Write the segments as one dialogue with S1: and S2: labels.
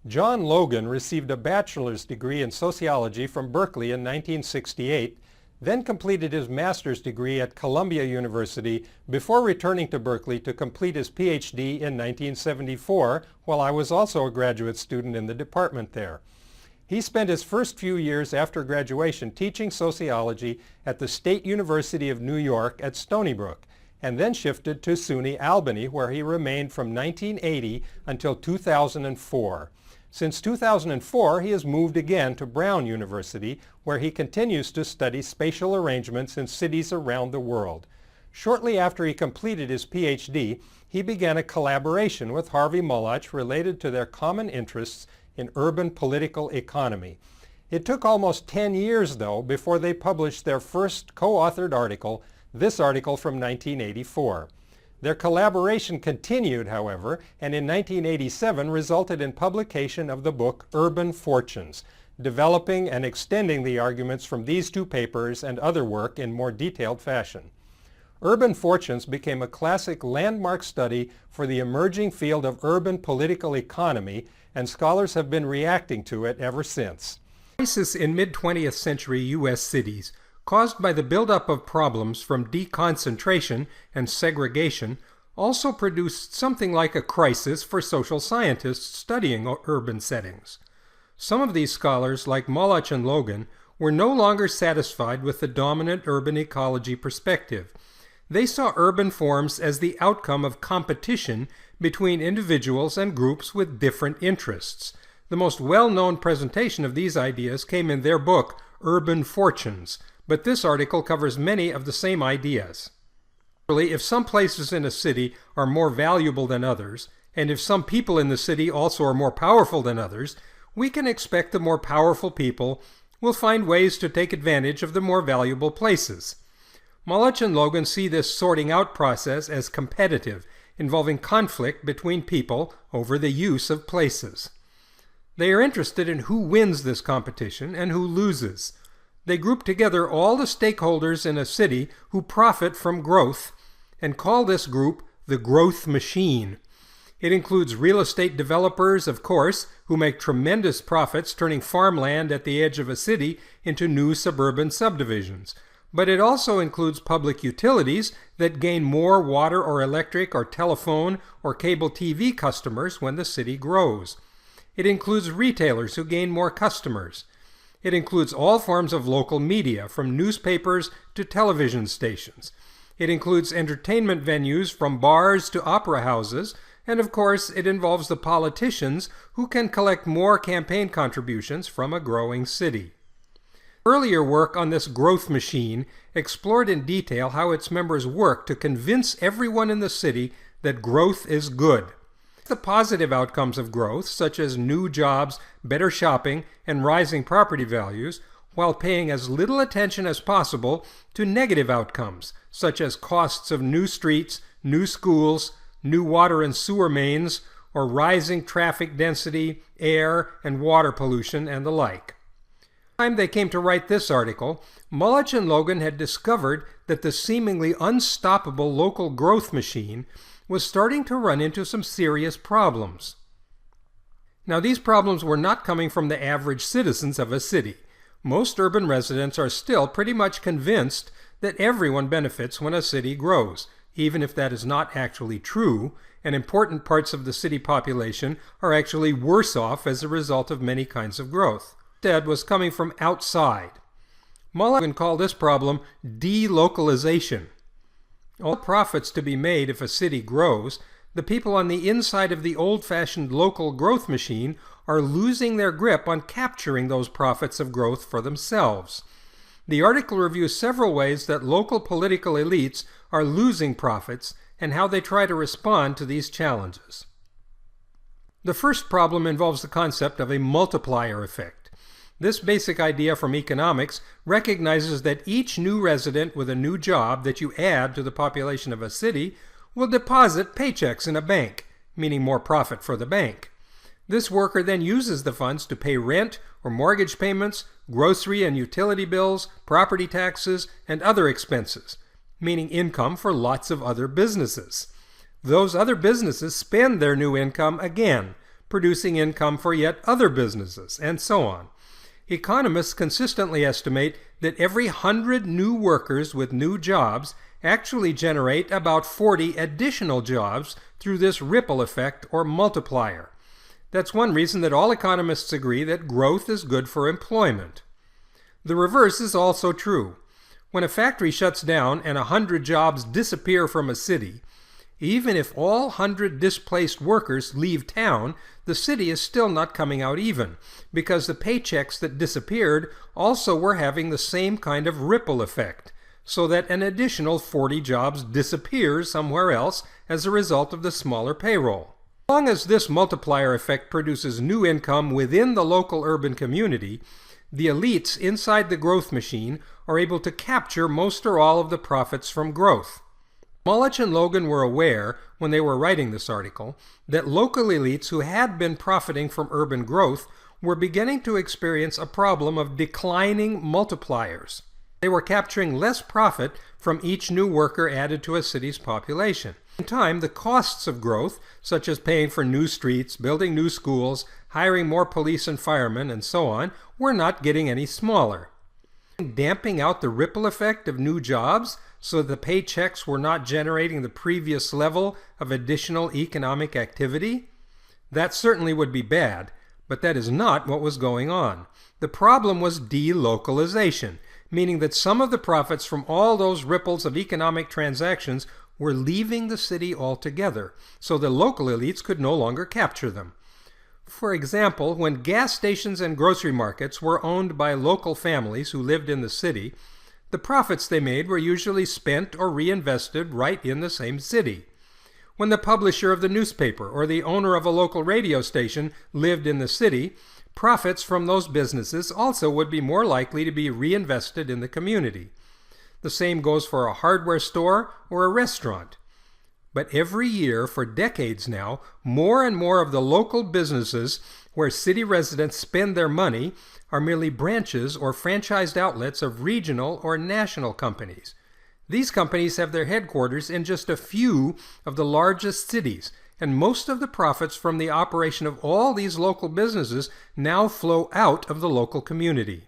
S1: John Logan received a bachelor's degree in sociology from Berkeley in 1968, then completed his master's degree at Columbia University before returning to Berkeley to complete his PhD in 1974, while I was also a graduate student in the department there. He spent his first few years after graduation teaching sociology at the State University of New York at Stony Brook, and then shifted to SUNY Albany, where he remained from 1980 until 2004. Since 2004, he has moved again to Brown University, where he continues to study spatial arrangements in cities around the world. Shortly after he completed his PhD, he began a collaboration with Harvey Molotch related to their common interests in urban political economy. It took almost 10 years, though, before they published their first co-authored article, this article from 1984. Their collaboration continued, however, and in 1987 resulted in publication of the book Urban Fortunes, developing and extending the arguments from these two papers and other work in more detailed fashion. Urban Fortunes became a classic landmark study for the emerging field of urban political economy, and scholars have been reacting to it ever since. Crisis in mid-20th century U.S. cities caused by the buildup of problems from deconcentration and segregation also produced something like a crisis for social scientists studying urban settings. Some of these scholars, like Molotch and Logan, were no longer satisfied with the dominant urban ecology perspective. They saw urban forms as the outcome of competition between individuals and groups with different interests. The most well-known presentation of these ideas came in their book, Urban Fortunes, but this article covers many of the same ideas. If some places in a city are more valuable than others, and if some people in the city also are more powerful than others, we can expect the more powerful people will find ways to take advantage of the more valuable places. Molotch and Logan see this sorting out process as competitive, involving conflict between people over the use of places. They are interested in who wins this competition and who loses. They group together all the stakeholders in a city who profit from growth and call this group the growth machine. It includes real estate developers, of course, who make tremendous profits turning farmland at the edge of a city into new suburban subdivisions. But it also includes public utilities that gain more water or electric or telephone or cable TV customers when the city grows. It includes retailers who gain more customers. It includes all forms of local media, from newspapers to television stations. It includes entertainment venues from bars to opera houses, and of course it involves the politicians who can collect more campaign contributions from a growing city. Earlier work on this growth machine explored in detail how its members work to convince everyone in the city that growth is good. The positive outcomes of growth, such as new jobs, better shopping, and rising property values, while paying as little attention as possible to negative outcomes, such as costs of new streets, new schools, new water and sewer mains, or rising traffic density, air and water pollution, and the like. By the time they came to write this article, Molotch and Logan had discovered that the seemingly unstoppable local growth machine was starting to run into some serious problems. Now, these problems were not coming from the average citizens of a city. Most urban residents are still pretty much convinced that everyone benefits when a city grows, even if that is not actually true, and important parts of the city population are actually worse off as a result of many kinds of growth. Instead was coming from outside. Molotch called this problem delocalization. All profits to be made if a city grows, the people on the inside of the old-fashioned local growth machine are losing their grip on capturing those profits of growth for themselves. The article reviews several ways that local political elites are losing profits and how they try to respond to these challenges. The first problem involves the concept of a multiplier effect. This basic idea from economics recognizes that each new resident with a new job that you add to the population of a city will deposit paychecks in a bank, meaning more profit for the bank. This worker then uses the funds to pay rent or mortgage payments, grocery and utility bills, property taxes, and other expenses, meaning income for lots of other businesses. Those other businesses spend their new income again, producing income for yet other businesses, and so on. Economists consistently estimate that every 100 new workers with new jobs actually generate about 40 additional jobs through this ripple effect or multiplier. That's one reason that all economists agree that growth is good for employment. The reverse is also true. When a factory shuts down and 100 jobs disappear from a city, even if all 100 displaced workers leave town, the city is still not coming out even, because the paychecks that disappeared also were having the same kind of ripple effect, so that an additional 40 jobs disappear somewhere else as a result of the smaller payroll. As long as this multiplier effect produces new income within the local urban community, the elites inside the growth machine are able to capture most or all of the profits from growth. Molotch and Logan were aware, when they were writing this article, that local elites who had been profiting from urban growth were beginning to experience a problem of declining multipliers. They were capturing less profit from each new worker added to a city's population. In time, the costs of growth, such as paying for new streets, building new schools, hiring more police and firemen, and so on, were not getting any smaller. Damping out the ripple effect of new jobs so the paychecks were not generating the previous level of additional economic activity? That certainly would be bad, but that is not what was going on. The problem was delocalization, meaning that some of the profits from all those ripples of economic transactions were leaving the city altogether, so the local elites could no longer capture them. For example, when gas stations and grocery markets were owned by local families who lived in the city, the profits they made were usually spent or reinvested right in the same city. When the publisher of the newspaper or the owner of a local radio station lived in the city, profits from those businesses also would be more likely to be reinvested in the community. The same goes for a hardware store or a restaurant. But every year, for decades now, more and more of the local businesses where city residents spend their money are merely branches or franchised outlets of regional or national companies. These companies have their headquarters in just a few of the largest cities, and most of the profits from the operation of all these local businesses now flow out of the local community.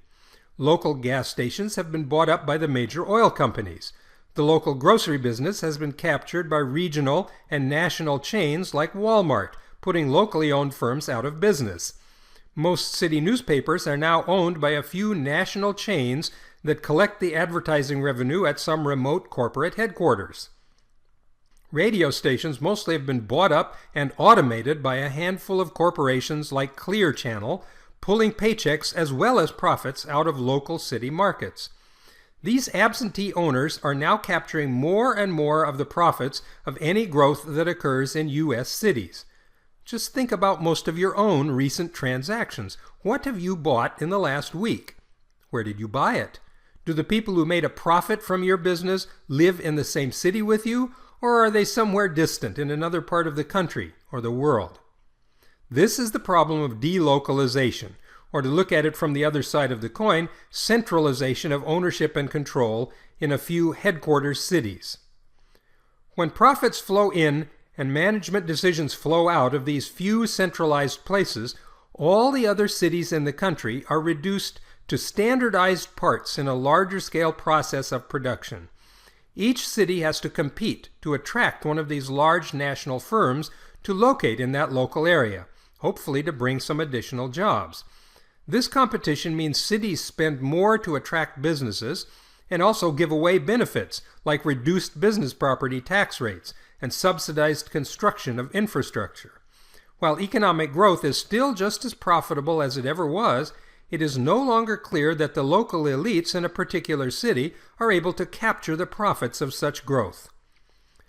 S1: Local gas stations have been bought up by the major oil companies. The local grocery business has been captured by regional and national chains like Walmart, putting locally owned firms out of business. Most city newspapers are now owned by a few national chains that collect the advertising revenue at some remote corporate headquarters. Radio stations mostly have been bought up and automated by a handful of corporations like Clear Channel, pulling paychecks as well as profits out of local city markets. These absentee owners are now capturing more and more of the profits of any growth that occurs in U.S. cities. Just think about most of your own recent transactions. What have you bought in the last week? Where did you buy it? Do the people who made a profit from your business live in the same city with you, or are they somewhere distant in another part of the country or the world? This is the problem of delocalization, or to look at it from the other side of the coin, centralization of ownership and control in a few headquarters cities. When profits flow in and management decisions flow out of these few centralized places, all the other cities in the country are reduced to standardized parts in a larger scale process of production. Each city has to compete to attract one of these large national firms to locate in that local area, hopefully to bring some additional jobs. This competition means cities spend more to attract businesses and also give away benefits like reduced business property tax rates and subsidized construction of infrastructure. While economic growth is still just as profitable as it ever was, it is no longer clear that the local elites in a particular city are able to capture the profits of such growth.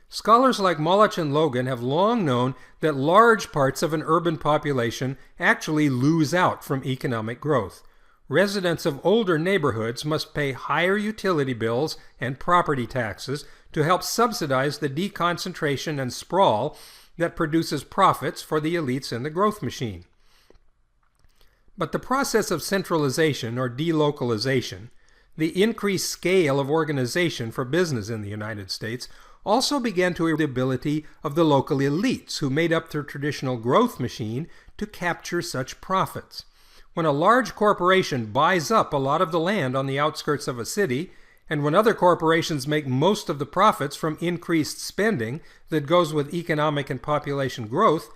S1: Scholars like Molotch and Logan have long known that large parts of an urban population actually lose out from economic growth. Residents of older neighborhoods must pay higher utility bills and property taxes to help subsidize the deconcentration and sprawl that produces profits for the elites in the growth machine. But the process of centralization or delocalization, the increased scale of organization for business in the United States, also began to erode the ability of the local elites who made up the traditional growth machine to capture such profits. When a large corporation buys up a lot of the land on the outskirts of a city, and when other corporations make most of the profits from increased spending that goes with economic and population growth,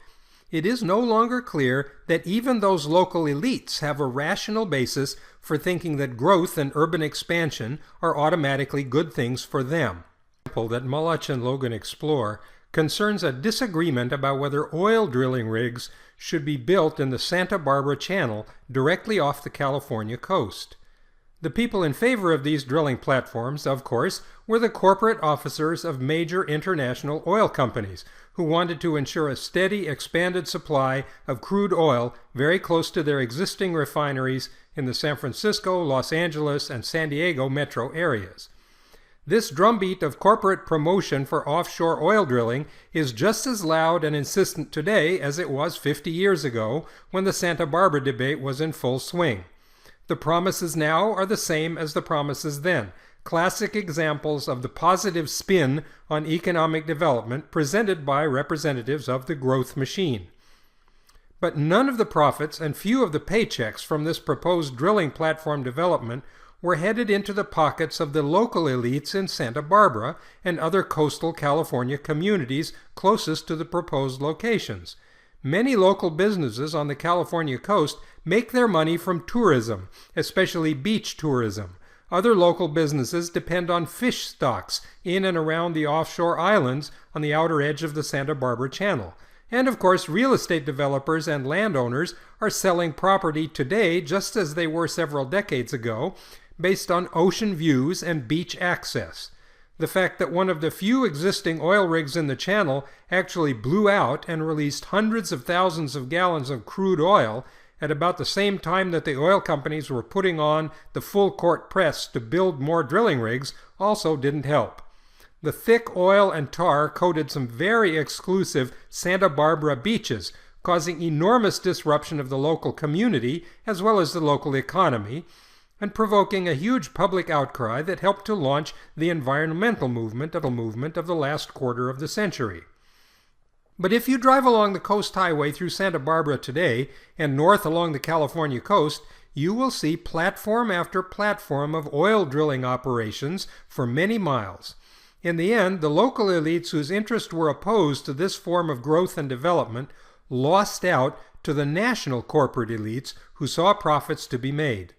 S1: it is no longer clear that even those local elites have a rational basis for thinking that growth and urban expansion are automatically good things for them. The example that Molotch and Logan explore concerns a disagreement about whether oil drilling rigs should be built in the Santa Barbara Channel directly off the California coast. The people in favor of these drilling platforms, of course, were the corporate officers of major international oil companies who wanted to ensure a steady, expanded supply of crude oil very close to their existing refineries in the San Francisco, Los Angeles, and San Diego metro areas. This drumbeat of corporate promotion for offshore oil drilling is just as loud and insistent today as it was 50 years ago when the Santa Barbara debate was in full swing. The promises now are the same as the promises then, classic examples of the positive spin on economic development presented by representatives of the growth machine. But none of the profits and few of the paychecks from this proposed drilling platform development were headed into the pockets of the local elites in Santa Barbara and other coastal California communities closest to the proposed locations. Many local businesses on the California coast make their money from tourism, especially beach tourism. Other local businesses depend on fish stocks in and around the offshore islands on the outer edge of the Santa Barbara Channel. And of course, real estate developers and landowners are selling property today just as they were several decades ago, based on ocean views and beach access. The fact that one of the few existing oil rigs in the channel actually blew out and released hundreds of thousands of gallons of crude oil at about the same time that the oil companies were putting on the full court press to build more drilling rigs also didn't help. The thick oil and tar coated some very exclusive Santa Barbara beaches, causing enormous disruption of the local community as well as the local economy, and provoking a huge public outcry that helped to launch the environmental movement of the last quarter of the century. But if you drive along the Coast Highway through Santa Barbara today and north along the California coast, you will see platform after platform of oil drilling operations for many miles. In the end, the local elites whose interests were opposed to this form of growth and development lost out to the national corporate elites who saw profits to be made.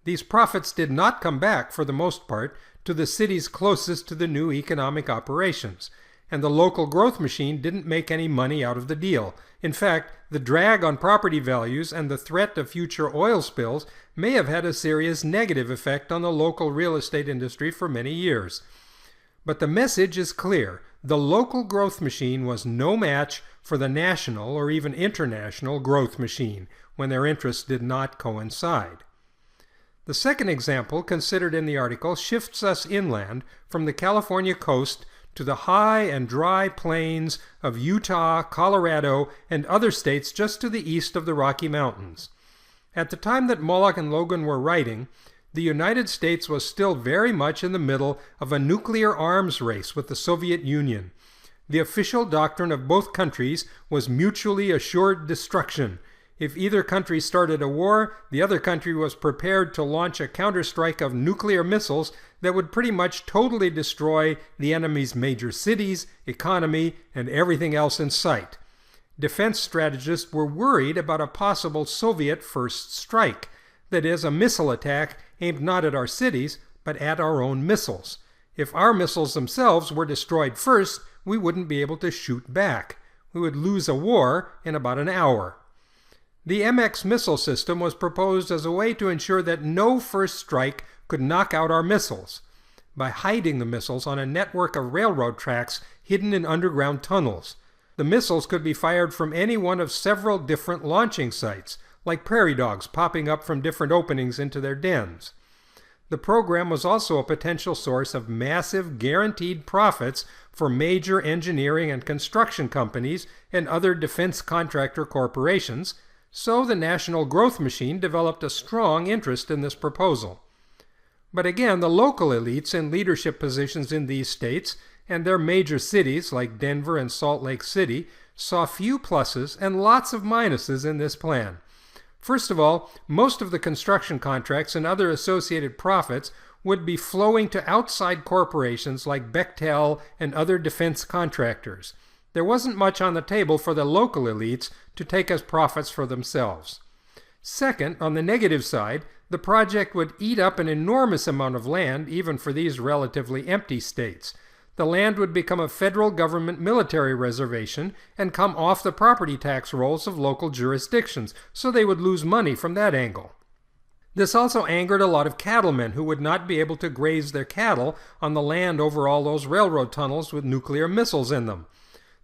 S1: These profits did not come back, for the most part, to the cities closest to the new economic operations, and the local growth machine didn't make any money out of the deal. In fact, the drag on property values and the threat of future oil spills may have had a serious negative effect on the local real estate industry for many years. But the message is clear. The local growth machine was no match for the national or even international growth machine when their interests did not coincide. The second example considered in the article shifts us inland from the California coast to the high and dry plains of Utah, Colorado, and other states just to the east of the Rocky Mountains. At the time that Molotch and Logan were writing, the United States was still very much in the middle of a nuclear arms race with the Soviet Union. The official doctrine of both countries was mutually assured destruction. If either country started a war, the other country was prepared to launch a counterstrike of nuclear missiles that would pretty much totally destroy the enemy's major cities, economy, and everything else in sight. Defense strategists were worried about a possible Soviet first strike, that is, a missile attack aimed not at our cities, but at our own missiles. If our missiles themselves were destroyed first, we wouldn't be able to shoot back. We would lose a war in about an hour. The MX missile system was proposed as a way to ensure that no first strike could knock out our missiles, by hiding the missiles on a network of railroad tracks hidden in underground tunnels. The missiles could be fired from any one of several different launching sites, like prairie dogs popping up from different openings into their dens. The program was also a potential source of massive guaranteed profits for major engineering and construction companies and other defense contractor corporations, so the national growth machine developed a strong interest in this proposal. But again, the local elites in leadership positions in these states and their major cities like Denver and Salt Lake City saw few pluses and lots of minuses in this plan. First of all, most of the construction contracts and other associated profits would be flowing to outside corporations like Bechtel and other defense contractors. There wasn't much on the table for the local elites to take as profits for themselves. Second, on the negative side, the project would eat up an enormous amount of land, even for these relatively empty states. The land would become a federal government military reservation and come off the property tax rolls of local jurisdictions, so they would lose money from that angle. This also angered a lot of cattlemen who would not be able to graze their cattle on the land over all those railroad tunnels with nuclear missiles in them.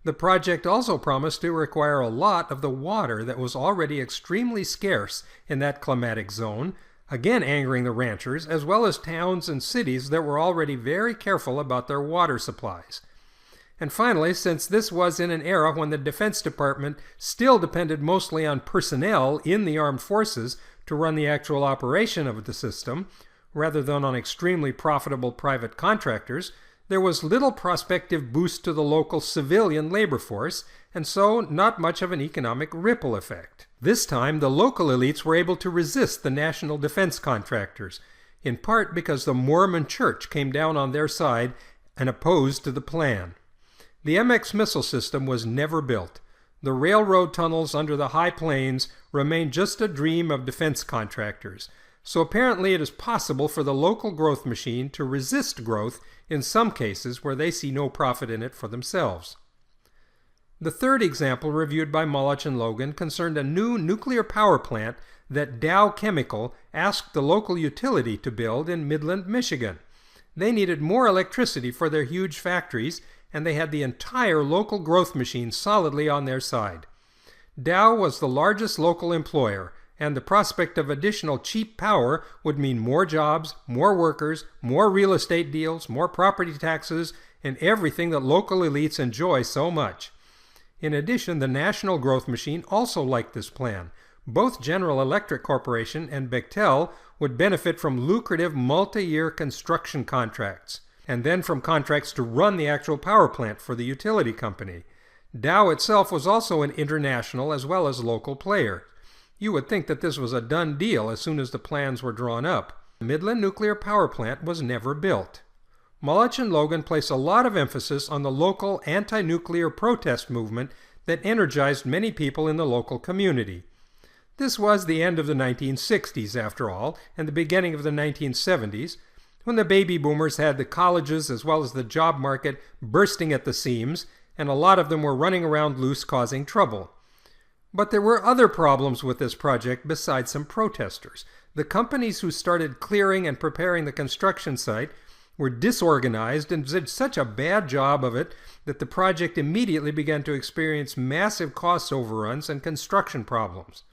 S1: The project also promised to require a lot of the water that was already extremely scarce in that climatic zone, again angering the ranchers, as well as towns and cities that were already very careful about their water supplies. And finally, since this was in an era when the Defense Department still depended mostly on personnel in the armed forces to run the actual operation of the system, rather than on extremely profitable private contractors, there was little prospective boost to the local civilian labor force, and so not much of an economic ripple effect. This time, the local elites were able to resist the national defense contractors, in part because the Mormon Church came down on their side and opposed to the plan. The MX missile system was never built. The railroad tunnels under the high plains remained just a dream of defense contractors. So apparently it is possible for the local growth machine to resist growth in some cases where they see no profit in it for themselves. The third example reviewed by Molotch and Logan concerned a new nuclear power plant that Dow Chemical asked the local utility to build in Midland, Michigan. They needed more electricity for their huge factories, and they had the entire local growth machine solidly on their side. Dow was the largest local employer, and the prospect of additional cheap power would mean more jobs, more workers, more real estate deals, more property taxes, and everything that local elites enjoy so much. In addition, the national growth machine also liked this plan. Both General Electric Corporation and Bechtel would benefit from lucrative multi-year construction contracts, and then from contracts to run the actual power plant for the utility company. Dow itself was also an international as well as local player. You would think that this was a done deal as soon as the plans were drawn up. The Midland nuclear power plant was never built. Molotch and Logan place a lot of emphasis on the local anti-nuclear protest movement that energized many people in the local community. This was the end of the 1960s, after all, and the beginning of the 1970s, when the baby boomers had the colleges as well as the job market bursting at the seams, and a lot of them were running around loose causing trouble. But there were other problems with this project besides some protesters. The companies who started clearing and preparing the construction site were disorganized and did such a bad job of it that the project immediately began to experience massive cost overruns and construction problems.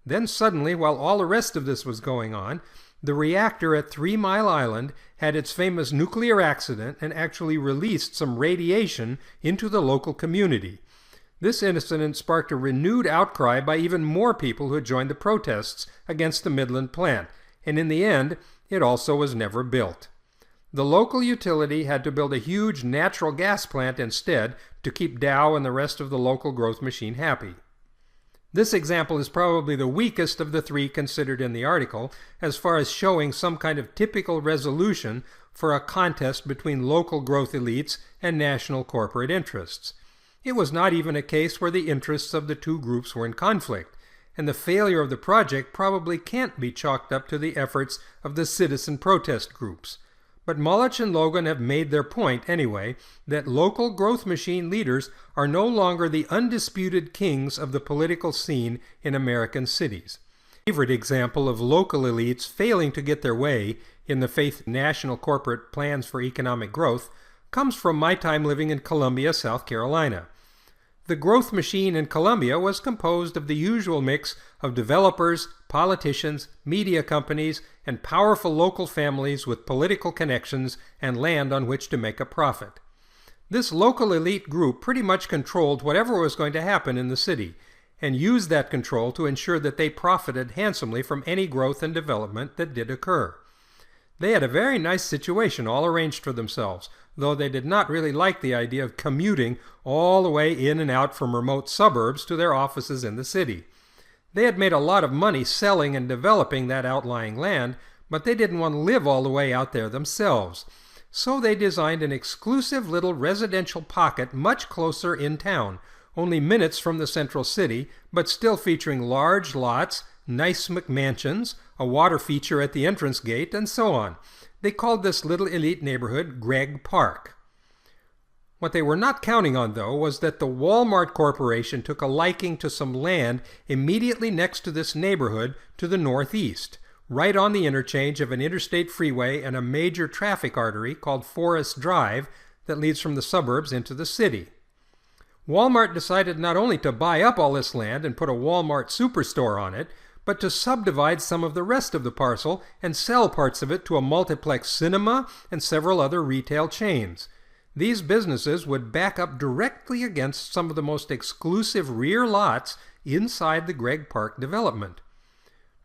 S1: Then suddenly, while all the rest of this was going on, the reactor at 3 Mile Island had its famous nuclear accident and actually released some radiation into the local community. This incident sparked a renewed outcry by even more people who had joined the protests against the Midland plant, and in the end, it also was never built. The local utility had to build a huge natural gas plant instead to keep Dow and the rest of the local growth machine happy. This example is probably the weakest of the three considered in the article, as far as showing some kind of typical resolution for a contest between local growth elites and national corporate interests. It was not even a case where the interests of the two groups were in conflict, and the failure of the project probably can't be chalked up to the efforts of the citizen protest groups. But Molotch and Logan have made their point anyway, that local growth machine leaders are no longer the undisputed kings of the political scene in American cities. A favorite example of local elites failing to get their way in the face of national corporate plans for economic growth comes from my time living in Columbia, South Carolina. The growth machine in Columbia was composed of the usual mix of developers, politicians, media companies, and powerful local families with political connections and land on which to make a profit. This local elite group pretty much controlled whatever was going to happen in the city, and used that control to ensure that they profited handsomely from any growth and development that did occur. They had a very nice situation all arranged for themselves. though they did not really like the idea of commuting all the way in and out from remote suburbs to their offices in the city. They had made a lot of money selling and developing that outlying land, but they didn't want to live all the way out there themselves. So they designed an exclusive little residential pocket much closer in town, only minutes from the central city, but still featuring large lots, nice McMansions, a water feature at the entrance gate, and so on. They called this little elite neighborhood Gregg Park. What they were not counting on, though, was that the Walmart Corporation took a liking to some land immediately next to this neighborhood to the northeast, right on the interchange of an interstate freeway and a major traffic artery called Forest Drive that leads from the suburbs into the city. Walmart decided not only to buy up all this land and put a Walmart superstore on it, but to subdivide some of the rest of the parcel and sell parts of it to a multiplex cinema and several other retail chains. These businesses would back up directly against some of the most exclusive rear lots inside the Gregg Park development.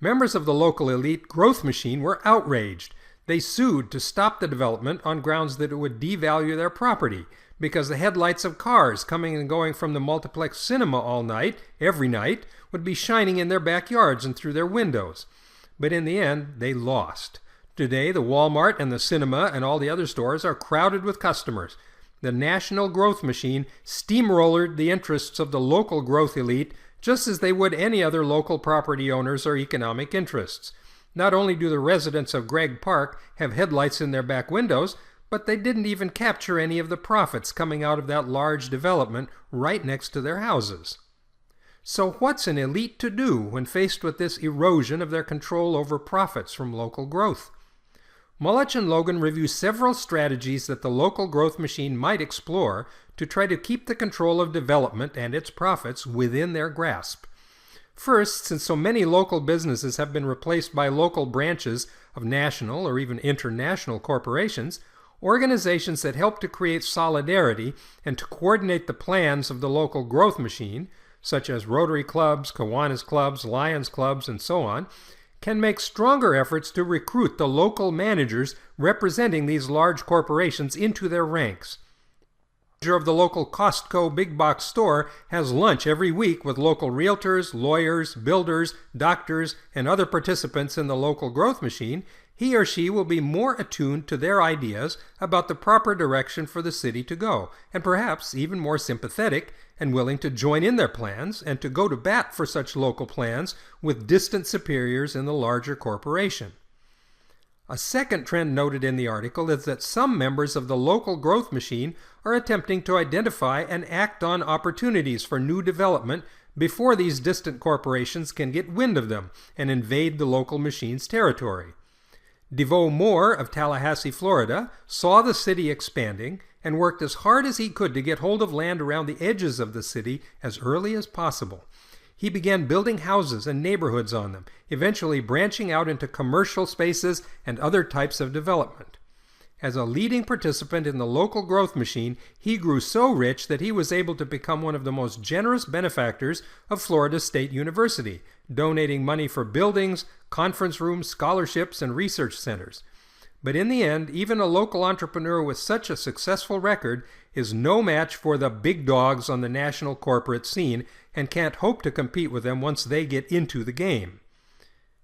S1: Members of the local elite growth machine were outraged. They sued to stop the development on grounds that it would devalue their property, because the headlights of cars coming and going from the multiplex cinema all night, every night, would be shining in their backyards and through their windows. But in the end, they lost. Today, the Walmart and the cinema and all the other stores are crowded with customers. The national growth machine steamrollered the interests of the local growth elite just as they would any other local property owners or economic interests. Not only do the residents of Gregg Park have headlights in their back windows, but they didn't even capture any of the profits coming out of that large development right next to their houses. So what's an elite to do when faced with this erosion of their control over profits from local growth? Molotch and Logan review several strategies that the local growth machine might explore to try to keep the control of development and its profits within their grasp. First, since so many local businesses have been replaced by local branches of national or even international corporations, organizations that help to create solidarity and to coordinate the plans of the local growth machine, such as Rotary clubs, Kiwanis clubs, Lions clubs, and so on, can make stronger efforts to recruit the local managers representing these large corporations into their ranks. The manager of the local Costco big box store has lunch every week with local realtors, lawyers, builders, doctors, and other participants in the local growth machine. He or she will be more attuned to their ideas about the proper direction for the city to go, and perhaps even more sympathetic and willing to join in their plans and to go to bat for such local plans with distant superiors in the larger corporation. A second trend noted in the article is that some members of the local growth machine are attempting to identify and act on opportunities for new development before these distant corporations can get wind of them and invade the local machine's territory. DeVoe Moore of Tallahassee, Florida, saw the city expanding and worked as hard as he could to get hold of land around the edges of the city as early as possible. He began building houses and neighborhoods on them, eventually branching out into commercial spaces and other types of development. As a leading participant in the local growth machine, he grew so rich that he was able to become one of the most generous benefactors of Florida State University, donating money for buildings, conference rooms, scholarships, and research centers. But in the end, even a local entrepreneur with such a successful record is no match for the big dogs on the national corporate scene and can't hope to compete with them once they get into the game.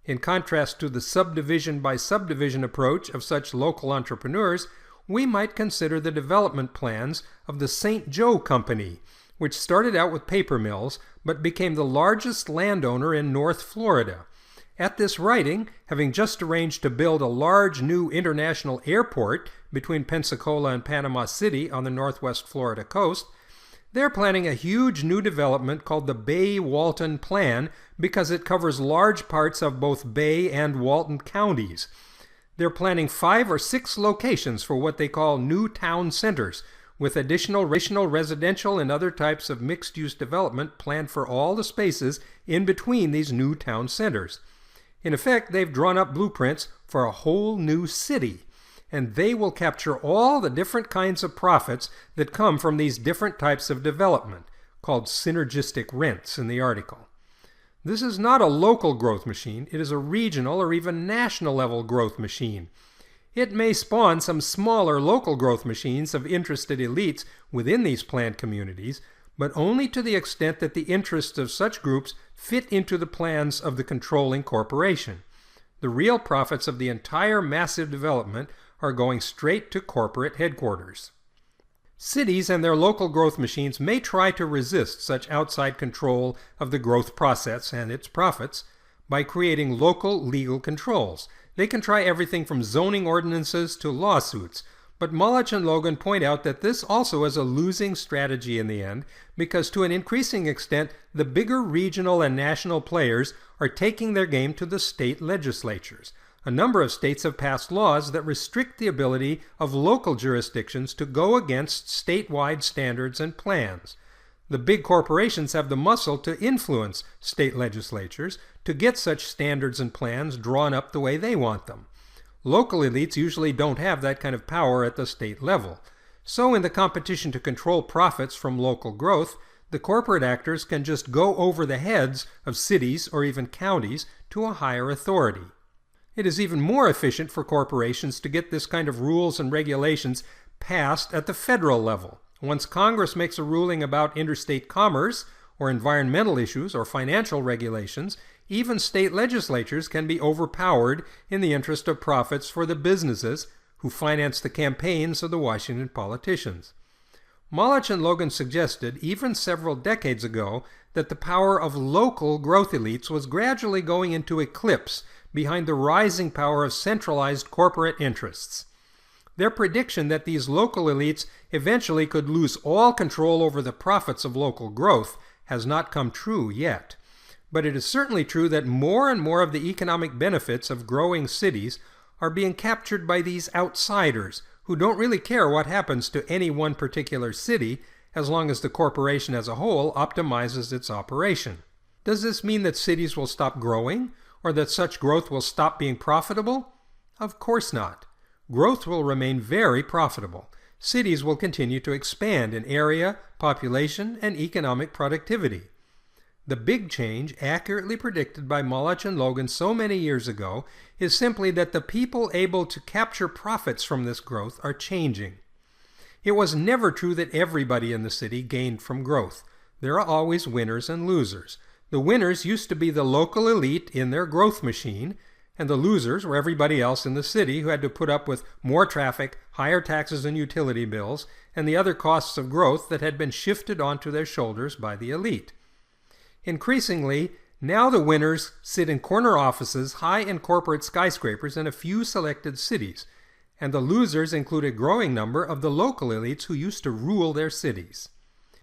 S1: In contrast to the subdivision by subdivision approach of such local entrepreneurs, we might consider the development plans of the St. Joe Company, which started out with paper mills but became the largest landowner in North Florida. At this writing, having just arranged to build a large new international airport between Pensacola and Panama City on the northwest Florida coast, they're planning a huge new development called the Bay-Walton Plan because it covers large parts of both Bay and Walton counties. They're planning 5 or 6 locations for what they call new town centers, with additional residential and other types of mixed-use development planned for all the spaces in between these new town centers. In effect, they've drawn up blueprints for a whole new city, and they will capture all the different kinds of profits that come from these different types of development, called synergistic rents in the article. This is not a local growth machine, it is a regional or even national level growth machine. It may spawn some smaller local growth machines of interested elites within these planned communities, but only to the extent that the interests of such groups fit into the plans of the controlling corporation. The real profits of the entire massive development are going straight to corporate headquarters. Cities and their local growth machines may try to resist such outside control of the growth process and its profits by creating local legal controls. They can try everything from zoning ordinances to lawsuits, but Molotch and Logan point out that this also is a losing strategy in the end, because to an increasing extent, the bigger regional and national players are taking their game to the state legislatures. A number of states have passed laws that restrict the ability of local jurisdictions to go against statewide standards and plans. The big corporations have the muscle to influence state legislatures to get such standards and plans drawn up the way they want them. Local elites usually don't have that kind of power at the state level. So in the competition to control profits from local growth, the corporate actors can just go over the heads of cities or even counties to a higher authority. It is even more efficient for corporations to get this kind of rules and regulations passed at the federal level. Once Congress makes a ruling about interstate commerce, or environmental issues, or financial regulations, even state legislatures can be overpowered in the interest of profits for the businesses who finance the campaigns of the Washington politicians. Molotch and Logan suggested, even several decades ago, that the power of local growth elites was gradually going into eclipse behind the rising power of centralized corporate interests. Their prediction that these local elites eventually could lose all control over the profits of local growth has not come true yet. But it is certainly true that more and more of the economic benefits of growing cities are being captured by these outsiders who don't really care what happens to any one particular city as long as the corporation as a whole optimizes its operation. Does this mean that cities will stop growing, or that such growth will stop being profitable? Of course not. Growth will remain very profitable. Cities will continue to expand in area, population, and economic productivity. The big change, accurately predicted by Molotch and Logan so many years ago, is simply that the people able to capture profits from this growth are changing. It was never true that everybody in the city gained from growth. There are always winners and losers. The winners used to be the local elite in their growth machine, and the losers were everybody else in the city who had to put up with more traffic, higher taxes and utility bills, and the other costs of growth that had been shifted onto their shoulders by the elite. Increasingly, now the winners sit in corner offices high in corporate skyscrapers in a few selected cities, and the losers include a growing number of the local elites who used to rule their cities.